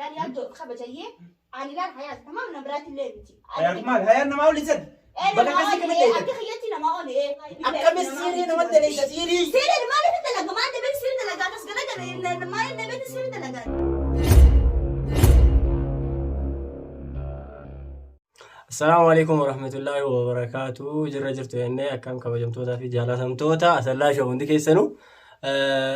لا يادو خبجيه أنا لا حياة تمام نبرات الليل حياة مال حياة أنا ما أقول لسه بقى كسي كمان أكيد خيتي أنا ما أقول إيه أكمل سيري أنا ما أدري سيري سيري ما نبي تلاقى ما نبي سيري تلاقى بس قلنا ما نبي سيري تلاقى السلام عليكم ورحمة الله وبركاته. جرجرتو يعني أكم كبجمتوتا في جالسمتوتا أسلا شو عندك يسنو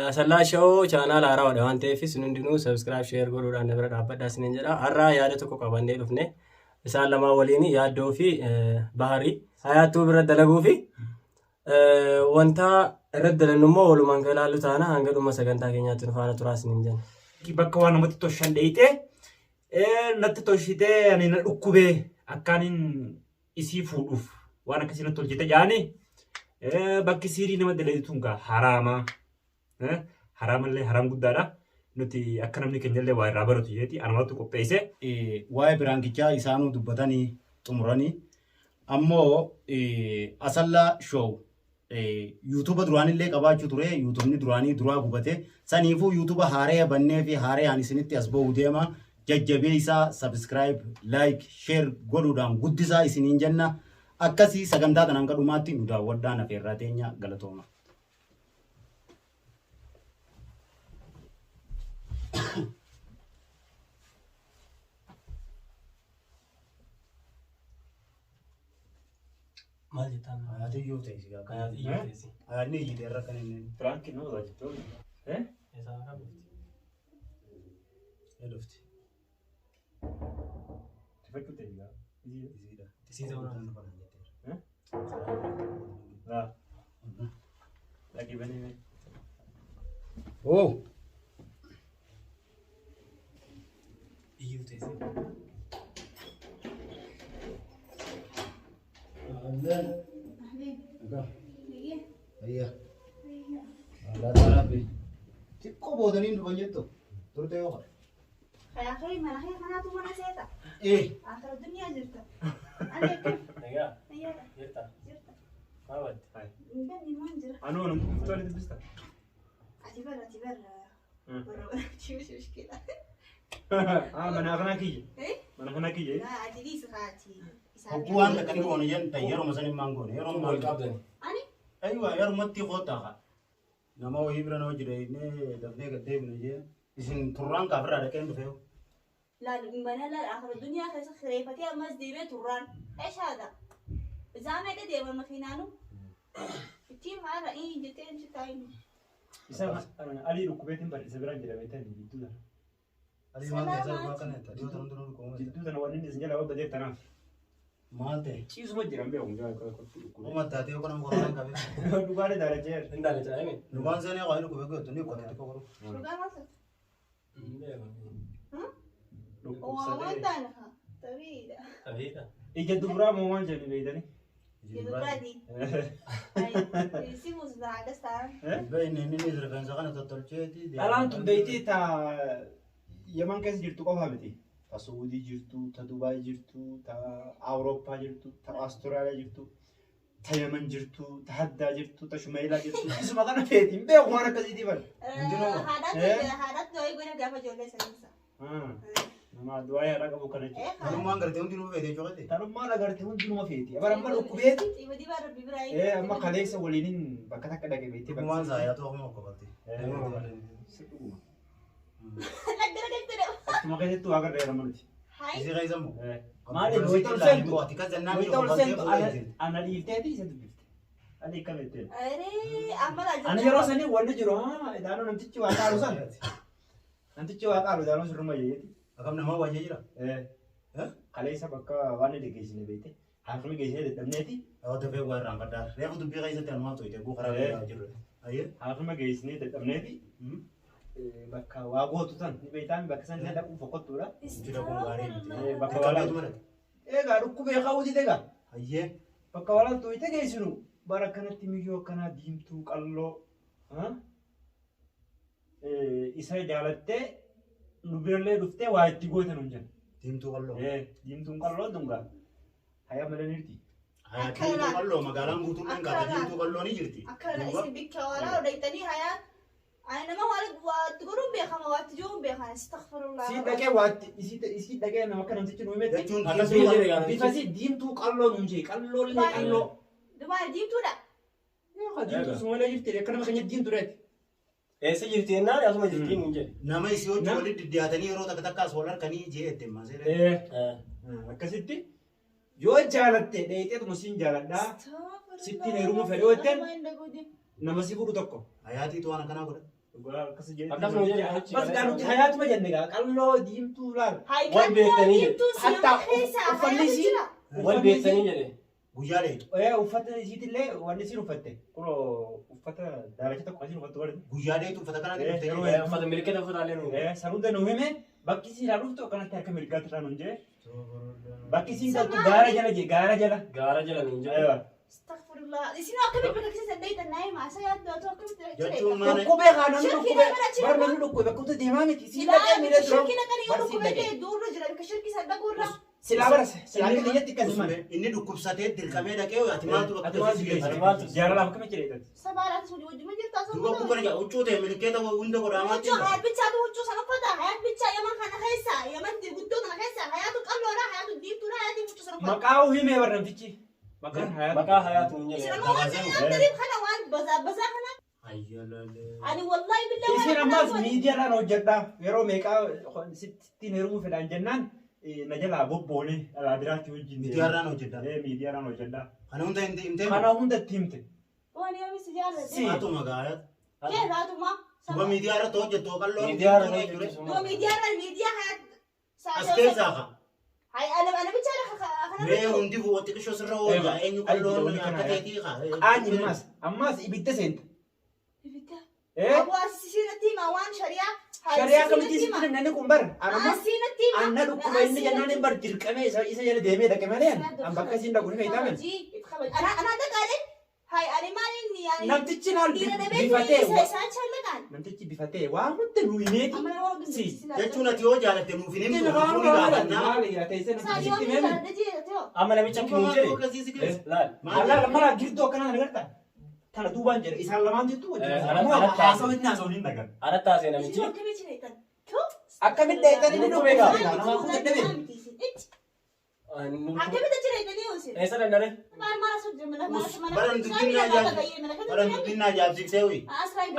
أسلا شو channel أرا ودوان تيفي سنندنو سبسكرايب شير قولوا لأن نبرد عبدا سننجرا أرا يادتو كوكاباندي لفنه مثال لما وليني يادو في بحري حياتو برد دلقو في وانتا رد لنمو ولو منقلالو تانا هنگلو مساقنتا كينياتو نفانا تراس ننجن كي بكا وانا متي توشان ديته نتي توشيته يعني نرقبه أكانين يسيفودوف وانا كسينا تولجيته جاني bakki siirii nama dalaituun gaa haraama haramallee haram guddaadha nuti akka namni keenyallee waa irraa baratu jeeti anumatu qopheesse waa'ee biraangichaa isaanuu dubbatanii xumuranii ammoo asallaa show yuutuuba duraanillee qabaachuu ture yuutuubni duraanii duraa gubate saniifuu yuutuuba haaree bannee fi haaree aan isinitti as ba'uu deema jajjabee isaa subscribe like share godhuudhaan guddisaa isiniin jenna akkasii sagantaa tanaan kadhumaatti nu daawwadhaan afeerraa teenya galatooma. maal jettaan Ayaati iyyuu ta'isi gaa kan ayaanni iyyite irra kan inni Franki nama tajaajiltoon isaa qabdi hedufti. tifachuu ta'e gaa Isiidha. Isiidha waan lagi bane Oh iyyuu teessee Ahlan. أهلين Aga. إيه Ayya. إيه Ala tarafi. Tikko boodaniin dhufan jettu. Turte yoo qaba. يا أخي ما أخي أنا تو أنا سيتا آخر الدنيا جرت أنا كيف nagaa هي jirta جرت maa wadde بني ما نجرت anu anu muftuwali dubbista اعتبر شو مشكلة mana kana kiyye إيه mana kana kiyye لا أدري سخاتي Hogguu waan takkan goone jen yeroo masan hin maangoone yeroo wal qabdani أنا aywa yerumatti qootaaqa nama wayii bira nama jireenya dafnee gaddeebine jee isin turraan kaafirraa dhaqeen dhufee لا من لا آخر الدنيا خيس خريفتي أمس ديبه توران إيش هذا زامي ده ديبه مخينانو التيم هذا إيه جتين شتاين isa ali rukubeetiin bar isa biraan jedhameetan jidduudha adii maal ta'e isaa dhugaa kana adii otoo hunduu dhugaa jidduudha wanni isin jala wabba jeetan tanaaf maal ta'e ciisuma jiran beeku uma taatee yookaan nama qoraan qabee dhugaale daala jeer indaale jaayime dhugaan seenee waa dhukubee gootu ni qote tokko qoru شو قال مصر dhukkubsadee وما دانها تبيدا tabiidha ija duburaa moo waan jedhu beeydani يدرادي يسيبوا زعل دستان Bain ini rifeensa kana tottolcheeti. dhalaan tun beeytii ta yaman keessa jirtu qofa miti ta suudii jirtu ta dubaay jirtu ta awurooppaa jirtu ta Austraaliyaa jirtu ta yaman jirtu ta haddaa jirtu ta shumeelaa jirtu isuma kana feetiin beeku waan akkasiitii bal هذا دوي قولنا قافة جولة سلسة nama du'aa yaadhaa qabu kana jechuudha Kanummaan gartee hundi nuu feetee joogate. tanummaan agartee hundinuma feeti abar amma dhukkubeeti يبدي بقى ربي براي amma kaleessa waliinin bakka takka dhaqe beektee Dhugumaan zaayaa ta'uu akkuma qabate. لا قدرت ترى akkuma keessattuu waa garra jedhama nuti هاي Isii keessa immoo. maali wayita ol seentu Ati kan jennaan wayita ol yoo seentu qabate ana dhiifteeti isa dubbifte ani akka beektee أري أما ani yeroo sanii wanni jiru idaanoo namtichi waa qaalu san namtichi waa qaalu idaanoo sirruma jeeti Akkam namaa waajjee jira. kaleessa bakka waan inni geessine beekte haasuma geessine dadhabneeti Yoo tafee waa irraan faddaa. Reefu dubbii keessatti anumaa to'ite guu karaa deemaa jirre. Ayyee. haasuma geessine dadhabneeti bakka waa gootu san ni beektaan bakka san illee dhaquun fokkottuudha Jira kun gaarii miti. bakka walaa eegaa dhukkubee kaa'uuti egaa Ayyee. bakka walaan to'ite geessinu bara kanatti miyyoo akkanaa diimtuu qalloo isa jaalattee nu birallee dhuftee waa itti gootan hin jennu. Diimtuu qalloo. Diimtuun qalloo dungaa hayaa malaniirti. Diimtuu qalloo magaalaan guutuun kan qaata diimtuu qalloo ni jirti. أكرر اسم بك ولا وديتني حياة أنا ما هو تقولون بيخا ما تجون بيخا استغفر الله. Si dhaqee waatti isii dhaqee nama kana namtichi nu himete. Jechuun Bifa si diimtuu qalloo nuun jee qalloollee qalloo. دماء ديم تودا. Diimtuu sumalee jirti akkanuma keenya diimtuu dheeti. Eessa jirti jennaan asuma jirti nuun jedhe. nama isii hojii walitti dhiyaatanii yeroo takka takkaas wal harkanii jee itti maasee. Akkasitti yoo jaalatte dheeteetuma siin jaaladhaa sittiin heeruma fedhoo jetteen nama si fuudhu tokko. Hayaatiitu waan akkanaa godha. Akkasuma jedhe Bas gaanutti hayaatuma jenne gaa qalloo diimtuu laal. wal beektanii jedhe. Hatta uffanni isii Wal beektanii jedhe. Guyyaa dheetu. uffata isiitillee wanni isiin uffatte kunoo uffata daalacha tokko asiin uffattu godhe. Guyyaa dheetu uffata kanaa Eh, dhiyaatanii. Uffata milikkata uffataallee nuun. Sanuuta nu hime bakki isiin dhuftu akkanatti harka mirgaatti irraa nuun jee. Bakki isiin galtu gaara jala jee gaara jala. Gaara jala nuun jedhe. استغفر الله. إسمع أكمل بكرة سديت النايم عسى يدو أكمل Jechuun maal Dhukkubee haa namni dhukkubee bar namni dhukkubee bakka uta deemaa miti siin dhaqee miila dura. شركنا كان يقولوا كبير دور رجلا كشركة صدقوا Silaa barase silaa akka biyyatti akkasuma. inni dhukkubsatee dirqamee dhaqee ati maaltu Ati maal bakka jaalalaaf akkamitti jedheetan. سبارة سودي ودي من جرت duuba kukkana jaa huccuu ta'e milikeeta hunda godhaamaatti. وجو حياة بيتشا وجو سنفتا حياة بيتشا يمن خنا خيسا يمن دي قدو خنا خيسا حياة قبل ولا حياة ديب تونا حياة وجو سنفتا Maqaa himee bar namtichi. Maqaan hayaatu. Maqaa hayaatu nuun jedhe. إسمع ما أنت أدري خنا وان بزا خنا أنا والله بالله Isin ammas miidiyaadhaan hojjedhaa yeroo meeqaa sittiin heerumuu fedhaan jennaan na jalaa bobboone alaa biraatti wajjin. Miidiyaadhaan hojjedhaa. Miidiyaadhaan hojjedhaa. Kana hunda hin ta'e. Kana hunda itti himte. وانا يومي سجارة Si. Haatu magaalaa. كيف هاتوا ما Duuba miidiyaa irratti hojjettoo qalloo. Miidiyaa irratti hojjetu. دو ميديا حياة As keessaa ka. هاي أنا بيتشا Mee hundi bu'uutti qishoo sirra hojjaa eenyu qalloon akka ta'eetii ka. Qaanyi ammas ibidda seenta. أبو أسيسين التيمة وان شريعة Shariyaa kamitti sitti namni kun bar. Anuma أسيسين التيمة anna dhukkuba inni jennaan bar dirqamee isa jala deemee dhaqe malee an bakka isiin dhaqu ni fayyadaman. أنا دقالي هاي أنا ما إني يعني Namtichi laal bifatee namtichi bifatee waa hunda nu himeeti. Jechuun ati yoo jaalatte nuuf hin himtu fuuni gaafannaa. Amma namicha akka nuun jedhe. Laal. Allaa mala girtuu akkanaa nagarta. Tana duubaan jedhe isaan lamaan jirtu haasawinni haasawinni nagar. Anatti haasee namichi. Akkamitti dheetan inni dhufe gaa namaa kun dadhabe. Eessa dandare? Baran dubbinaa jaabsiksee wi.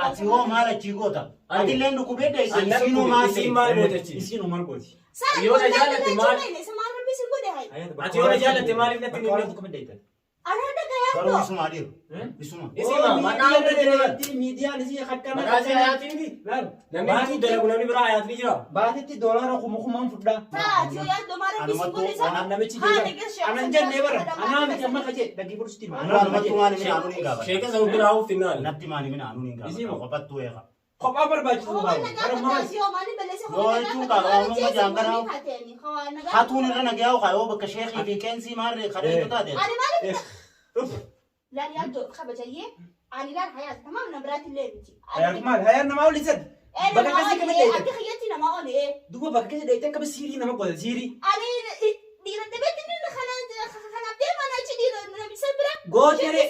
Ati hoo maal achii goota? Ati illee dhukkubee dheesse isiinuu maal Isiin maal gootechi? Isiinuu maal gooti? Yoo na jaalatte maal? Ati yoo na jaalatte maaliif natti hin himne? Akkamitti dheetan? Garuu isumaa dhiiru. Isuma. Isima maqaa irra jedhee. Miidiyaan isii akkana. Maqaa ishee hayaatiin namni dalagu namni biraa hayaat ni jira. Baatitti doolaara kumaan fudhaa. Namichi anan jennee bara anaa miti amma kaje dhagii fudhusti Anumatti maali mina anuun hin gaafata. Sheeka isa biraa huuf finnaani. Natti maali mina anuun hin gaafata. Qophattuu eega. kophaa barbaachisu baay'ee bara maas Hatuun irra nagayaa kaayoo bakka sheekii fi keensii maarree kadheetu taate. لا يبدو خبجيه أنا لا الحياة تمام نبرات الليل hayaan maal hayaan namaa oli sad bakka akkasii kami أنا dheeytan خيتي نما أقول إيه duuba bakka akkasii dheeytan kami siirii nama godha siirii أنا دينا تبيت إنه خنا بدي ما أنا أشيل إنه بسبرة gootere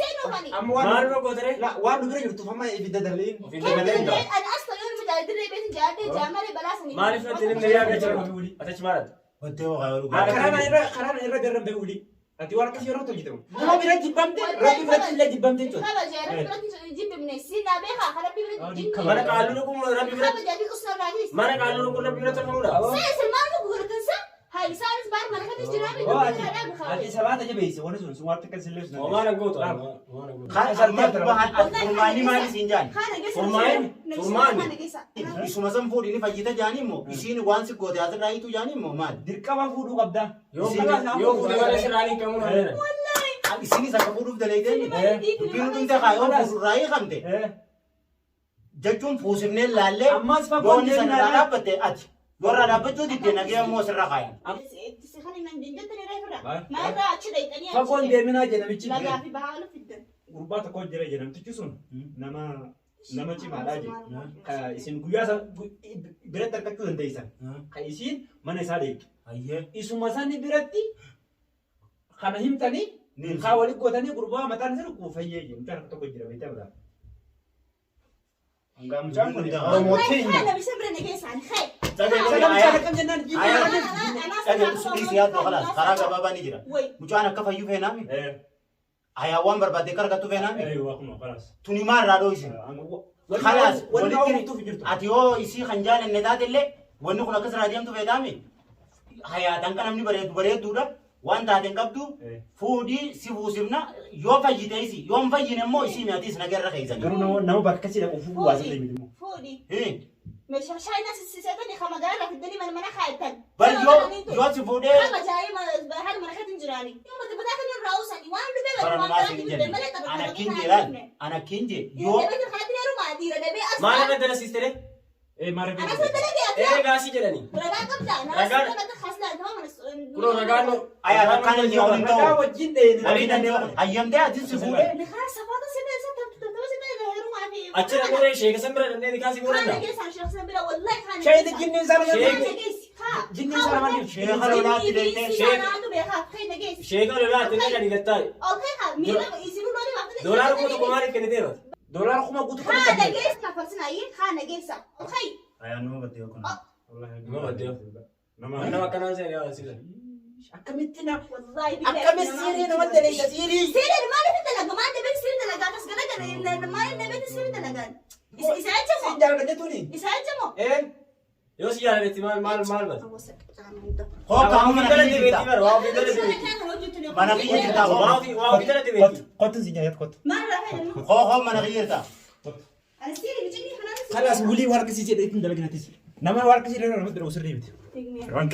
amma waan Maal irra gootere? waan nu bira jirtu famma ibidda darliin Ofii dabalee hin ta'a. أنا أصلا يوم متعدل بيت جاده جامري بلاسني Maaliif natti hin himne yaa gachaa atachi maalati? Battee kaayoo dhugaa. karaan irra garran ba'e uli ati waan akkasii yeroo hojjetamu nama bira jibbamte rabbi biratti illee jibbamte jechuudha خبجة ربنا جيب من السنة بيها خلا بيها Mana qaalluun kun rabbi biratti خبجة دي أصلا راجيس mana qaalluun kun rabbi biratti tolfamuudha. سيس المال مقولة تنسى هاي سالس بار ما نكتش جرامي oo دبي ati هذا بخير ati sabaata jabeesse wani sun waan akka sillees na Homaa nan gootu. Kan salphatu bahan furmaanii maali siin jaan? Isuma san fuudhini fayyita jaanii immoo isiin waan si goote asirraa hiitu jaanii immoo maali? dirqama fuudhuu qabda Yoo fuudhee mana sirraanii kamuu na dheera. Isiinis akka fuudhuuf daleeteen dubbiin dhumte kaayoo fuudhurraa hiikamte jechuun fuusifnee laallee ammas goonni fagoon sanarraa dhaabbatte ati warra dhaabbachuu diddee nagee immoo sirra kaayan. fagoon deeminaa jedhamichi لا في بحاله في الدم gurbaa tokko jira jedhamtichi sun nama cimaadhaa jedhu ka isin guyyaa san biratti argachuu dandeessan ka isiin mana isaa deemtu Ayyee. isuma sani biratti kana himtanii kaa walitti gootanii gurbaa mataan isa dhukkuu fayyee jedhu mucaan tokko jira beektaa biraa Hanggang mucaan kun والله أنا بسمر نجيس عن خير سياد خلاص خلاص بابا نجرا مجانا كفا يفهنامي حيوان بربادي كرغتو فهنامي ايوه خلاص توني ما رادوش خلاص اتيو يسي خنجال النداد اللي ونو كنا كسر ديام تو فهنامي حياتان كان مني بريد دودا وان تاتن قبدو فودي سيفوسمنا يوم فجيتيسي يوم فجينا مو يسي مياتيس نغير رخيزان قالوا نو بركسي لك فوق واسل فودي ايه مش شاي ناس السيساتني خما قال في الدنيا من مناخ خايتن بل يو سيفودي خما جاي ما هل مناخ تنجراني يوم تبدا كان الراوسني وانا بيبي انا كينجي يو ما أنا بدنا سيستري ايه ما انا صدقني إيه قاسي جلني رجع قبل انا خاصنا كلو رجعنا ايا كان اليوم انت وجين ده ايام ده تسفودي خلاص صفاته سنه أشرا نوري شيء كسمبر نندي كاسي بورنا خانة جيس عن شخص بلا والله خانة شيء ده جنين زمان خانة جيس جنين زمان شيء خلونا تديته شيء عنده بيخاف خانة جيس شيء قالوا لا تنتهي كذي كتاي اوكي خا مين يصيروا لوري وقت دولار كم تكماري كني ديرو دولار خما قلت خانة جيس كفرسنا ايه خانة جيس اوكي ايا نو بديو كنا والله ما بديو نما أنا ما كان زين يا سيدي أكملتنا والله أكمل سيري أنا ما أدري سيري سيري ما نبي تلقى ما نبي سيري تلقى بس قلنا ما نبي سيري تلقى إساعدهم جانا جتوني إساعدهم إيه يوسي يا ريتي مال بس هو كان من بيتي بيتي الحين واو في بيتي بيتي ما نغير تا واو في بيتي بيتي قط زينيات قط هو ما نغير تا أنا سيري بيجيني خلاص ولي ورق سيجي ده إنت لقينا تيجي نما ورق سيجي أنا مدري وصل ريبتي فرانك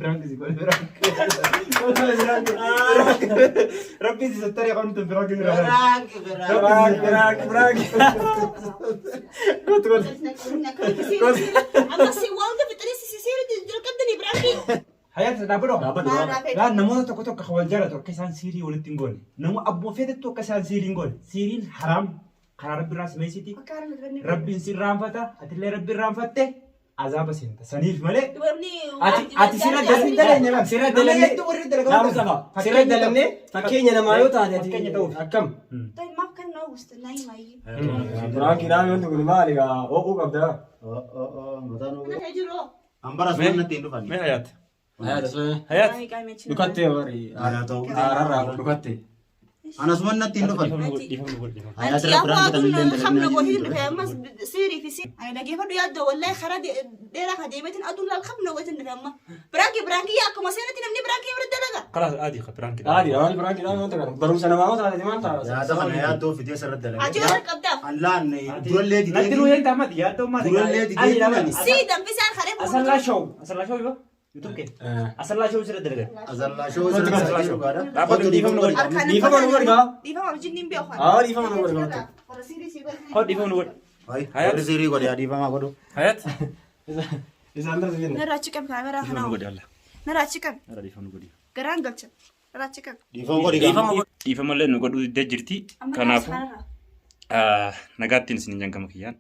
فرانك زي قول فرانك ربي ستري قنت فرانك فرانك قط أما سيوان ده بتريس سيري تجركتني براكي حياة دابرو لا نمو تكو خوال جارة تو كسان سيري ولا تنقول نمو أبو فيد تو كسان سيري نقول سيرين حرام قرار ربي راس ميسيتي ربي سير رام فتا أتلي ربي رام فته عذاب سنت سنيف ملء أتي سيرة دلني لا سيرة دلني لا مصطفى سيرة دلني فكيني أنا ما يوتا فكيني تو أكم طيب ما كان نوست نايم أي براكي نامي أنت كل ما لقى أو قبضة متانو أنا هجرو أمبارح سوينا تيندو فني ما حياة هيا رسول حياة دكتة وري أنا تو رارا دكتة أنا سوينا تيندو فني أنا أنت ترى يا برانك أخوة تنلين خمنا قوتين في أمس سيري في سير أنا جيفر يد والله خرد ديرا خديمتين أدول الخمنا قوتين في أما براكي يا أكو مسيرة تنمني براكي ورد لقى خلاص عادي خبران كده عادي أول براكي نامي أنت كان بروس أنا ما أوصل هذا ما أنت يا دخل يا تو في تيسر الدلال أجورك أبدا الله إني دول ليه ندلو دي أنت ما دي تو ما دول ليه دي سيدا في سان خريب أصلا شو يبا يوتيوب كده أصلا شو سير دلقة أزلا شو سر شو كذا أبغى ديفهم نقول ديفهم نقول كا ديفهم جنين بيأخذ ديفهم نقول كا سيري سيري خد ديفهم نقول هاي هاي سيري كذا دي فما كذا حياة إذا أنت زين نرى تشكم كاميرا ديفهم هنا نقول يلا نرى تشكم نرى ديفهم نقول قران قلت نرى تشكم دي فما كذا ديفهم اللي نقول دجرتي كنافو نقاتين سنين جنكم كيان